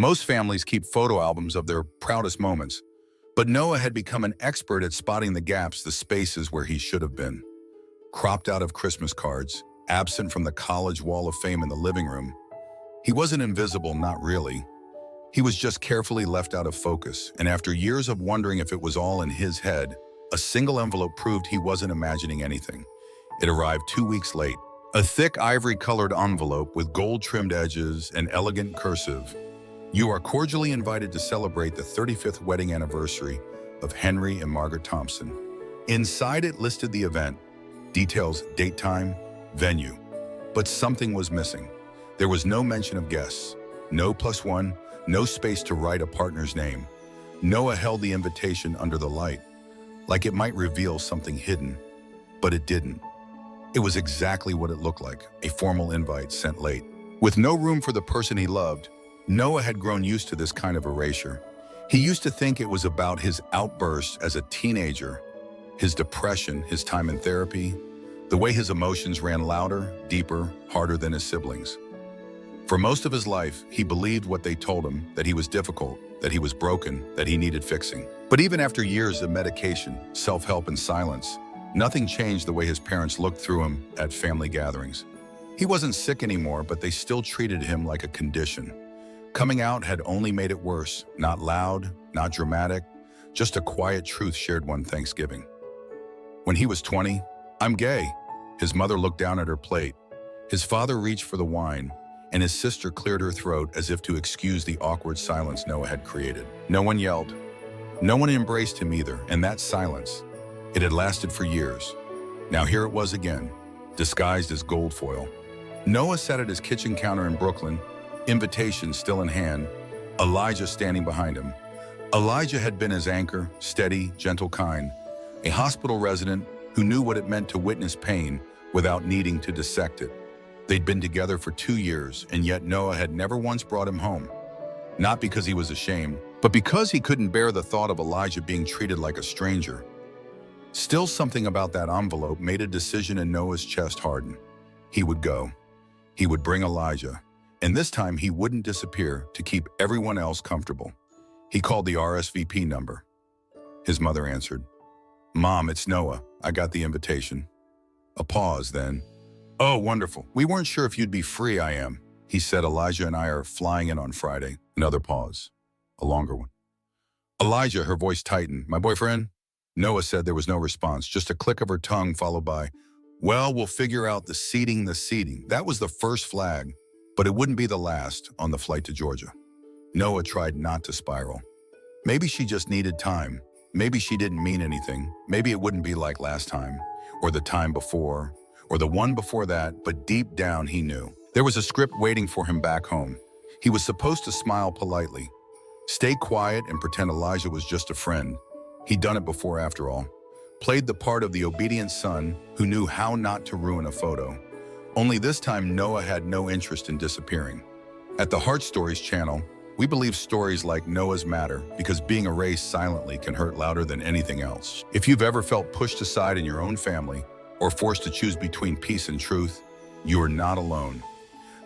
Most families keep photo albums of their proudest moments, but Noah had become an expert at spotting the gaps, the spaces where he should have been. Cropped out of Christmas cards, absent from the college wall of fame in the living room. He wasn't invisible, not really. He was just carefully left out of focus, and after years of wondering if it was all in his head, a single envelope proved he wasn't imagining anything. It arrived 2 weeks late. A thick ivory-colored envelope with gold-trimmed edges and elegant cursive. You are cordially invited to celebrate the 35th wedding anniversary of Henry and Margaret Thompson. Inside it listed the event, details, date, time, venue. But something was missing. There was no mention of guests, no +1, no space to write a partner's name. Noah held the invitation under the light, like it might reveal something hidden, but it didn't. It was exactly what it looked like, a formal invite sent late. With no room for the person he loved, Noah had grown used to this kind of erasure. He used to think it was about his outbursts as a teenager, his depression, his time in therapy, the way his emotions ran louder, deeper, harder than his siblings. For most of his life, he believed what they told him, that he was difficult, that he was broken, that he needed fixing. But even after years of medication, self-help, and silence, nothing changed the way his parents looked through him at family gatherings. He wasn't sick anymore, but they still treated him like a condition. Coming out had only made it worse, not loud, not dramatic, just a quiet truth shared one Thanksgiving. When he was 20, "I'm gay." His mother looked down at her plate. His father reached for the wine, and his sister cleared her throat as if to excuse the awkward silence Noah had created. No one yelled. No one embraced him either, and that silence, it had lasted for years. Now here it was again, disguised as gold foil. Noah sat at his kitchen counter in Brooklyn, invitation still in hand, Elijah standing behind him. Elijah had been his anchor, steady, gentle, kind, a hospital resident who knew what it meant to witness pain without needing to dissect it. They'd been together for 2 years, and yet Noah had never once brought him home. Not because he was ashamed, but because he couldn't bear the thought of Elijah being treated like a stranger. Still, something about that envelope made a decision in Noah's chest harden. He would go. He would bring Elijah, and this time he wouldn't disappear to keep everyone else comfortable. He called the RSVP number. His mother answered. "Mom, it's Noah. I got the invitation." A pause, then. "Oh, wonderful. We weren't sure if you'd be free." "I am," he said. "Elijah and I are flying in on Friday." Another pause. A longer one. "Elijah," her voice tightened. "My boyfriend?" Noah said. There was no response, just a click of her tongue followed by, "Well, we'll figure out the seating. That was the first flag, but it wouldn't be the last on the flight to Georgia." Noah tried not to spiral. Maybe she just needed time. Maybe she didn't mean anything. Maybe it wouldn't be like last time, or the time before, or the one before that, but deep down he knew. There was a script waiting for him back home. He was supposed to smile politely, stay quiet and pretend Elijah was just a friend. He'd done it before after all. Played the part of the obedient son who knew how not to ruin a photo. Only this time Noah had no interest in disappearing. At the Heart Stories channel, we believe stories like Noah's matter because being erased silently can hurt louder than anything else. If you've ever felt pushed aside in your own family or forced to choose between peace and truth, you are not alone.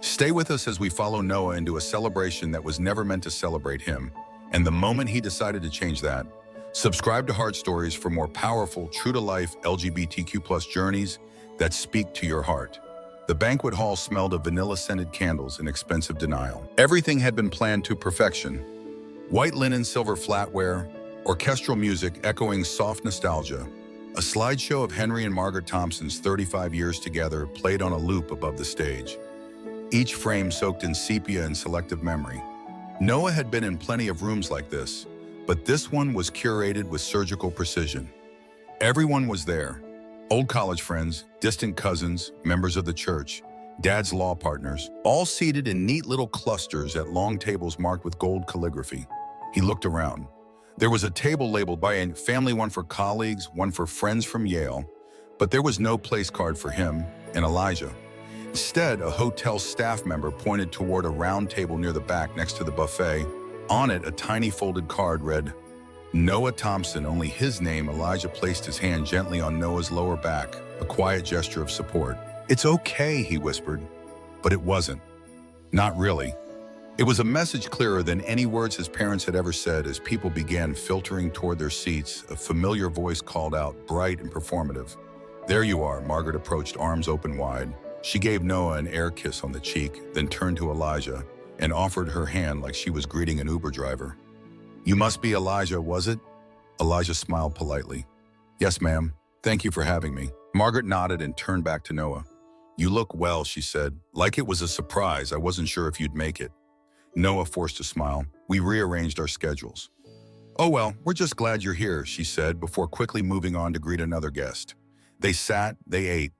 Stay with us as we follow Noah into a celebration that was never meant to celebrate him, and the moment he decided to change that. Subscribe to Heart Stories for more powerful, true-to-life LGBTQ+ journeys that speak to your heart. The banquet hall smelled of vanilla-scented candles and expensive denial. Everything had been planned to perfection. White linen, silver flatware, orchestral music echoing soft nostalgia. A slideshow of Henry and Margaret Thompson's 35 years together played on a loop above the stage. Each frame soaked in sepia and selective memory. Noah had been in plenty of rooms like this, but this one was curated with surgical precision. Everyone was there. Old college friends, distant cousins, members of the church, Dad's law partners, all seated in neat little clusters at long tables marked with gold calligraphy. He looked around. There was a table labeled by a family, one for colleagues, one for friends from Yale, but there was no place card for him and Elijah. Instead, a hotel staff member pointed toward a round table near the back next to the buffet. On it, a tiny folded card read, "Noah Thompson," only his name. Elijah placed his hand gently on Noah's lower back, a quiet gesture of support. "It's okay," he whispered. But it wasn't. Not really. It was a message clearer than any words his parents had ever said. As people began filtering toward their seats, a familiar voice called out, bright and performative. "There you are." Margaret approached, arms open wide. She gave Noah an air kiss on the cheek, then turned to Elijah and offered her hand like she was greeting an Uber driver. "You must be Elijah, was it?" Elijah smiled politely. "Yes, ma'am. Thank you for having me." Margaret nodded and turned back to Noah. "You look well," she said. "Like it was a surprise. I wasn't sure if you'd make it." Noah forced a smile. "We rearranged our schedules." "Oh well, we're just glad you're here," she said, before quickly moving on to greet another guest. They sat, they ate.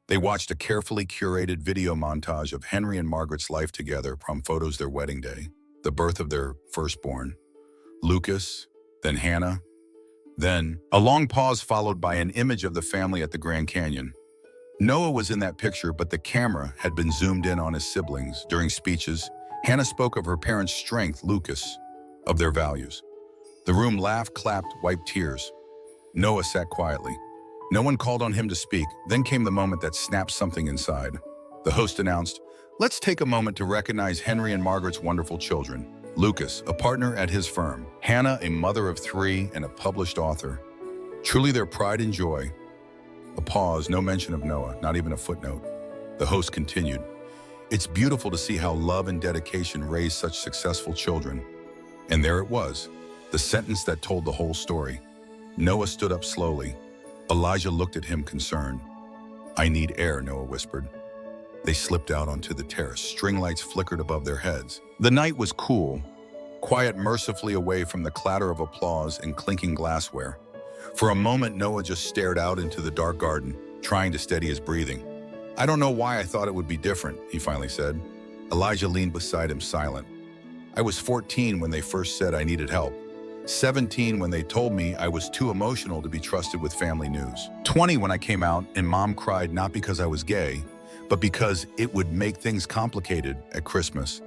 They watched a carefully curated video montage of Henry and Margaret's life together, prom photos, their wedding day, the birth of their firstborn, Lucas, then Hannah. Then, a long pause followed by an image of the family at the Grand Canyon. Noah was in that picture, but the camera had been zoomed in on his siblings. During speeches, Hannah spoke of her parents' strength, Lucas, of their values. The room laughed, clapped, wiped tears. Noah sat quietly. No one called on him to speak. Then came the moment that snapped something inside. The host announced, "Let's take a moment to recognize Henry and Margaret's wonderful children. Lucas, a partner at his firm. Hannah, a mother of 3 and a published author. Truly their pride and joy." A pause, no mention of Noah, not even a footnote. The host continued, "It's beautiful to see how love and dedication raise such successful children." And there it was, the sentence that told the whole story. Noah stood up slowly. Elijah looked at him concerned. "I need air," Noah whispered. They slipped out onto the terrace. String lights flickered above their heads. The night was cool, quiet, mercifully away from the clatter of applause and clinking glassware. For a moment, Noah just stared out into the dark garden, trying to steady his breathing. "I don't know why I thought it would be different," he finally said. Elijah leaned beside him, silent. "I was 14 when they first said I needed help. 17 when they told me I was too emotional to be trusted with family news. 20 when I came out and Mom cried not because I was gay, but because it would make things complicated at Christmas.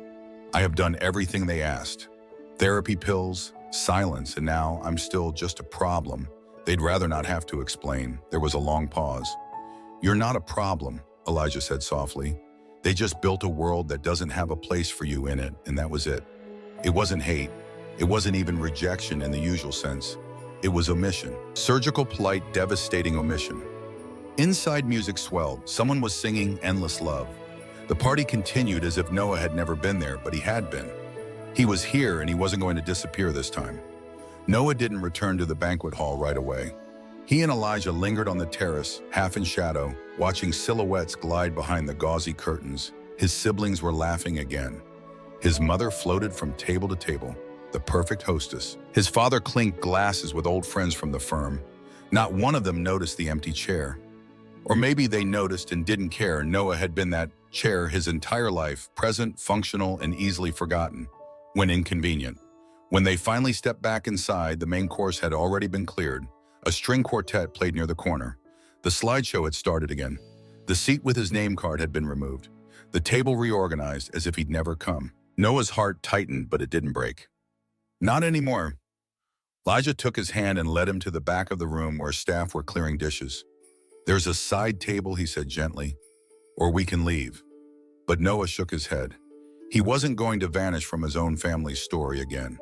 I have done everything they asked. Therapy, pills, silence, and now I'm still just a problem. They'd rather not have to explain." There was a long pause. "You're not a problem," Elijah said softly. "They just built a world that doesn't have a place for you in it, and that was it. It wasn't hate. It wasn't even rejection in the usual sense. It was omission. Surgical, polite, devastating omission." Inside, music swelled. Someone was singing "Endless Love." The party continued as if Noah had never been there, but he had been. He was here and he wasn't going to disappear this time. Noah didn't return to the banquet hall right away. He and Elijah lingered on the terrace, half in shadow, watching silhouettes glide behind the gauzy curtains. His siblings were laughing again. His mother floated from table to table, the perfect hostess. His father clinked glasses with old friends from the firm. Not one of them noticed the empty chair. Or maybe they noticed and didn't care. Noah had been that chair his entire life, present, functional, and easily forgotten, when inconvenient. When they finally stepped back inside, the main course had already been cleared. A string quartet played near the corner. The slideshow had started again. The seat with his name card had been removed. The table reorganized as if he'd never come. Noah's heart tightened, but it didn't break. "Not anymore." Elijah took his hand and led him to the back of the room where staff were clearing dishes. "There's a side table," he said gently, "or we can leave." But Noah shook his head. He wasn't going to vanish from his own family's story again.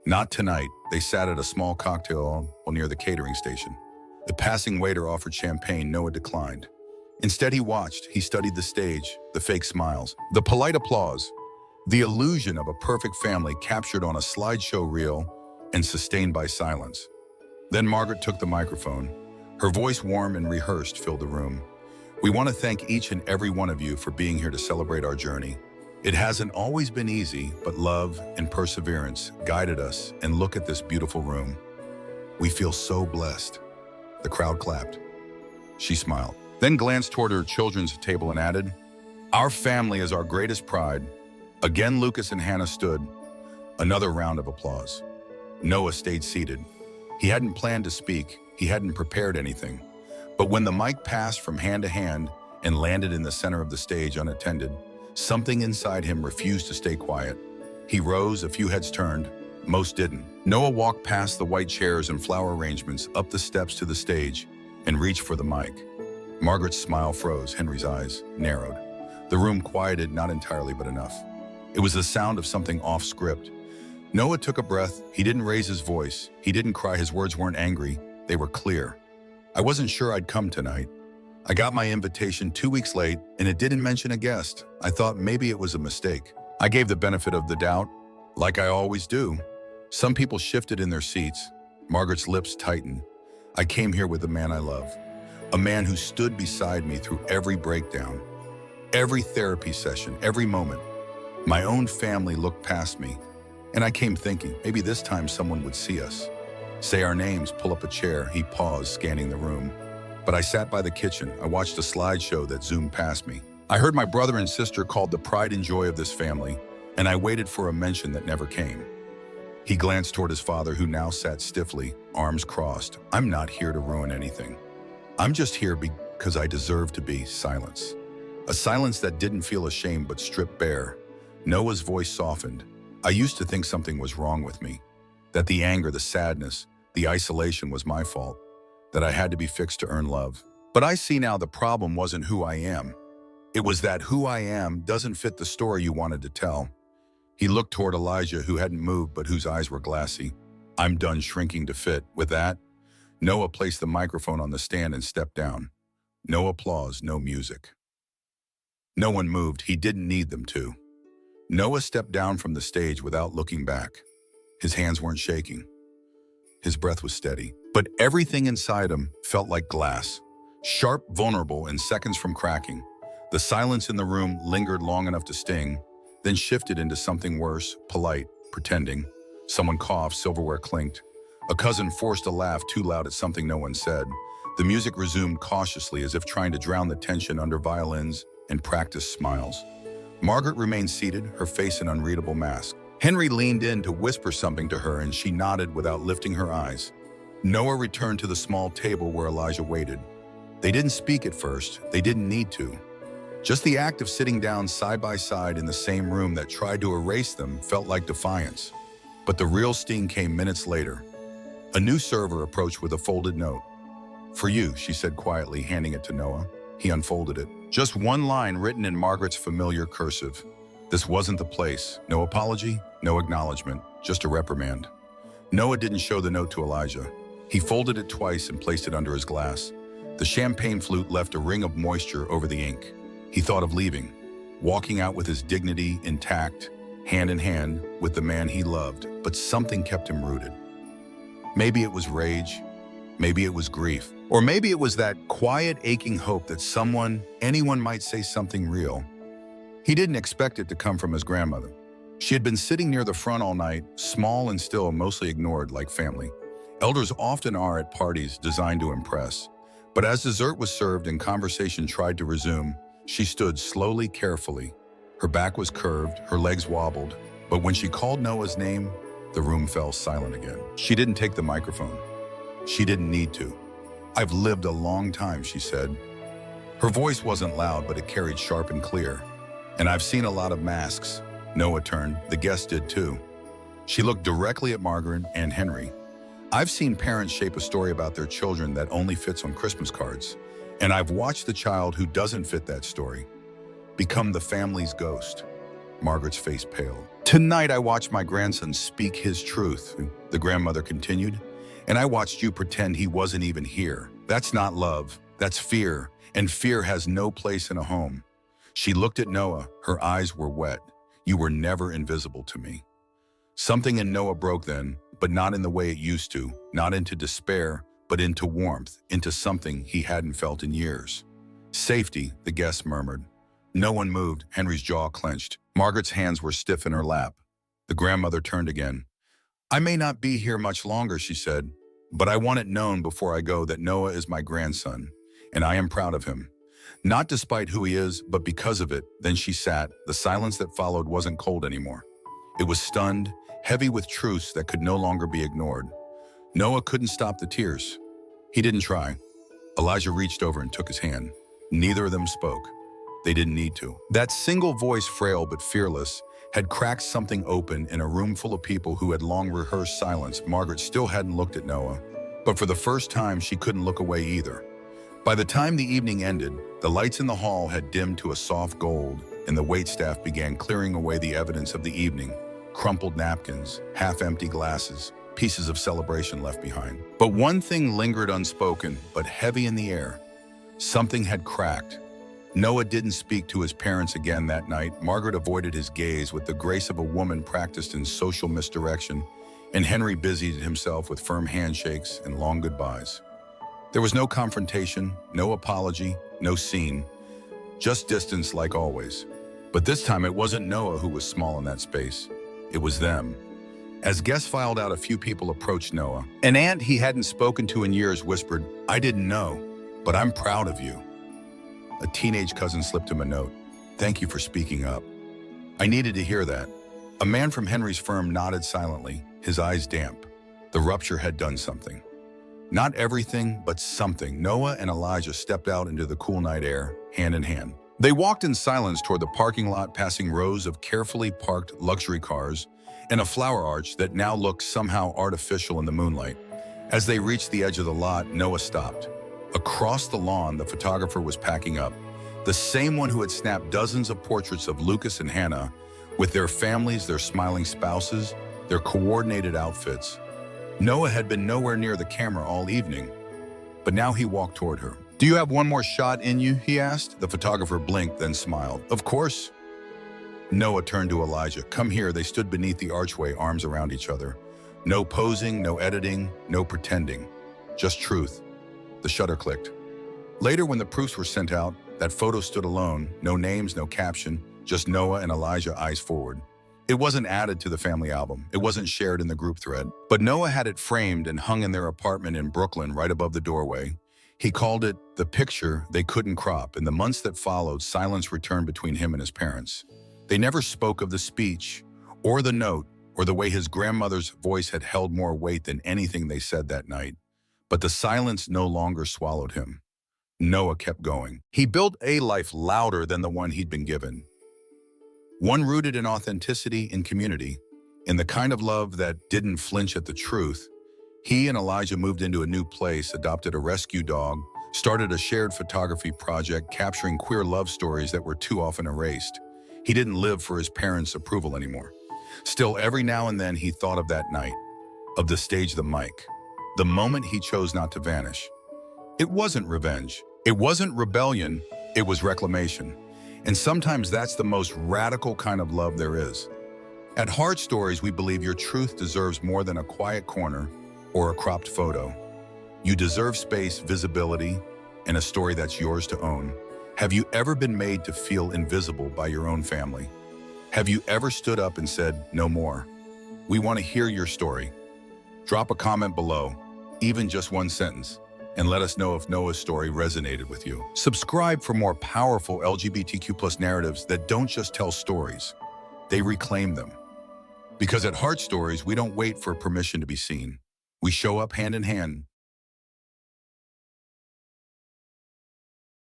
Not tonight. They sat at a small cocktail near the catering station. The passing waiter offered champagne. Noah declined. Instead, he watched. He studied the stage, the fake smiles, the polite applause, the illusion of a perfect family captured on a slideshow reel and sustained by silence. Then Margaret took the microphone. Her voice, warm and rehearsed, filled the room. "We want to thank each and every one of you for being here to celebrate our journey. It hasn't always been easy, but love and perseverance guided us, and look at this beautiful room. We feel so blessed." The crowd clapped. She smiled, then glanced toward her children's table and added, "Our family is our greatest pride." Again, Lucas and Hannah stood. Another round of applause. Noah stayed seated. He hadn't planned to speak. He hadn't prepared anything. But when the mic passed from hand to hand and landed in the center of the stage unattended, something inside him refused to stay quiet. He rose, a few heads turned. Most didn't. Noah walked past the white chairs and flower arrangements, up the steps to the stage, and reached for the mic. Margaret's smile froze. Henry's eyes narrowed. The room quieted, not entirely, but enough. It was the sound of something off script. Noah took a breath. He didn't raise his voice. He didn't cry. His words weren't angry. They were clear. I wasn't sure I'd come tonight. I got my invitation 2 weeks late, and it didn't mention a guest. I thought maybe it was a mistake. I gave the benefit of the doubt, like I always do. Some people shifted in their seats. Margaret's lips tightened. I came here with the man I love, a man who stood beside me through every breakdown, every therapy session, every moment. My own family looked past me, and I came thinking, maybe this time someone would see us. Say our names, pull up a chair. He paused, scanning the room. But I sat by the kitchen. I watched a slideshow that zoomed past me. I heard my brother and sister called the pride and joy of this family, and I waited for a mention that never came. He glanced toward his father, who now sat stiffly, arms crossed. I'm not here to ruin anything. I'm just here because I deserve to be. Silence. A silence that didn't feel ashamed but stripped bare. Noah's voice softened. I used to think something was wrong with me, that the anger, the sadness, the isolation was my fault, that I had to be fixed to earn love. But I see now the problem wasn't who I am. It was that who I am doesn't fit the story you wanted to tell. He looked toward Elijah, who hadn't moved but whose eyes were glassy. I'm done shrinking to fit. With that, Noah placed the microphone on the stand and stepped down. No applause, no music. No one moved. He didn't need them to. Noah stepped down from the stage without looking back. His hands weren't shaking. His breath was steady, but everything inside him felt like glass, sharp, vulnerable, and seconds from cracking. The silence in the room lingered long enough to sting, then shifted into something worse, polite, pretending. Someone coughed, silverware clinked. A cousin forced a laugh too loud at something no one said. The music resumed cautiously, as if trying to drown the tension under violins and practiced smiles. Margaret remained seated, her face an unreadable mask. Henry leaned in to whisper something to her, and she nodded without lifting her eyes. Noah returned to the small table where Elijah waited. They didn't speak at first. They didn't need to. Just the act of sitting down side by side in the same room that tried to erase them felt like defiance. But the real sting came minutes later. A new server approached with a folded note. For you, she said quietly, handing it to Noah. He unfolded it. Just one line written in Margaret's familiar cursive. This wasn't the place. No apology, no acknowledgement, just a reprimand. Noah didn't show the note to Elijah. He folded it twice and placed it under his glass. The champagne flute left a ring of moisture over the ink. He thought of leaving, walking out with his dignity intact, hand in hand with the man he loved, but something kept him rooted. Maybe it was rage, maybe it was grief, or maybe it was that quiet, aching hope that anyone might say something real. He didn't expect it to come from his grandmother. She had been sitting near the front all night, small and still, mostly ignored like family. Elders often are at parties designed to impress. But as dessert was served and conversation tried to resume, she stood slowly, carefully. Her back was curved, her legs wobbled, but when she called Noah's name, the room fell silent again. She didn't take the microphone. She didn't need to. I've lived a long time, she said. Her voice wasn't loud, but it carried sharp and clear. And I've seen a lot of masks. Noah turned. The guest did too. She looked directly at Margaret and Henry. I've seen parents shape a story about their children that only fits on Christmas cards. And I've watched the child who doesn't fit that story become the family's ghost. Margaret's face paled. Tonight I watched my grandson speak his truth, the grandmother continued, and I watched you pretend he wasn't even here. That's not love, that's fear, and fear has no place in a home. She looked at Noah, her eyes were wet. You were never invisible to me. Something in Noah broke then, but not in the way it used to, not into despair, but into warmth, into something he hadn't felt in years. Safety, the guest murmured. No one moved. Henry's jaw clenched. Margaret's hands were stiff in her lap. The grandmother turned again. I may not be here much longer, she said, but I want it known before I go that Noah is my grandson, and I am proud of him. Not despite who he is, but because of it. Then she sat. The silence that followed wasn't cold anymore. It was stunned, heavy with truths that could no longer be ignored. Noah couldn't stop the tears. He didn't try. Elijah reached over and took his hand. Neither of them spoke. They didn't need to. That single voice, frail but fearless, had cracked something open in a room full of people who had long rehearsed silence. Margaret still hadn't looked at Noah, but for the first time she couldn't look away either. By the time the evening ended, the lights in the hall had dimmed to a soft gold, and the waitstaff began clearing away the evidence of the evening, crumpled napkins, half-empty glasses, pieces of celebration left behind. But one thing lingered unspoken, but heavy in the air. Something had cracked. Noah didn't speak to his parents again that night. Margaret avoided his gaze with the grace of a woman practiced in social misdirection, and Henry busied himself with firm handshakes and long goodbyes. There was no confrontation, no apology, no scene, just distance like always. But this time it wasn't Noah who was small in that space. It was them. As guests filed out, a few people approached Noah. An aunt he hadn't spoken to in years whispered, "I didn't know, but I'm proud of you." A teenage cousin slipped him a note. "Thank you for speaking up." I needed to hear that. A man from Henry's firm nodded silently, his eyes damp. The rupture had done something. Not everything, but something. Noah and Elijah stepped out into the cool night air, hand in hand. They walked in silence toward the parking lot, passing rows of carefully parked luxury cars and a flower arch that now looked somehow artificial in the moonlight. As they reached the edge of the lot, Noah stopped. Across the lawn, the photographer was packing up, the same one who had snapped dozens of portraits of Lucas and Hannah, with their families, their smiling spouses, their coordinated outfits. Noah had been nowhere near the camera all evening, but now he walked toward her. "Do you have one more shot in you?" he asked. The photographer blinked, then smiled. "Of course." Noah turned to Elijah. "Come here." They stood beneath the archway, arms around each other. No posing, no editing, no pretending. Just truth. The shutter clicked. Later, when the proofs were sent out, that photo stood alone. No names, no caption, just Noah and Elijah, eyes forward. It wasn't added to the family album. It wasn't shared in the group thread. But Noah had it framed and hung in their apartment in Brooklyn, right above the doorway. He called it the picture they couldn't crop. In the months that followed, silence returned between him and his parents. They never spoke of the speech, or the note, or the way his grandmother's voice had held more weight than anything they said that night. But the silence no longer swallowed him. Noah kept going. He built a life louder than the one he'd been given. One rooted in authenticity and community, in the kind of love that didn't flinch at the truth. He and Elijah moved into a new place, adopted a rescue dog, started a shared photography project capturing queer love stories that were too often erased. He didn't live for his parents' approval anymore. Still, every now and then he thought of that night, of the stage, the mic, the moment he chose not to vanish. It wasn't revenge. It wasn't rebellion. It was reclamation. And sometimes that's the most radical kind of love there is. At Heart Stories, we believe your truth deserves more than a quiet corner or a cropped photo. You deserve space, visibility, and a story that's yours to own. Have you ever been made to feel invisible by your own family? Have you ever stood up and said, "No more"? We want to hear your story. Drop a comment below, even just one sentence, and let us know if Noah's story resonated with you. Subscribe for more powerful LGBTQ+ narratives that don't just tell stories, they reclaim them. Because at Heart Stories, we don't wait for permission to be seen. We show up hand in hand,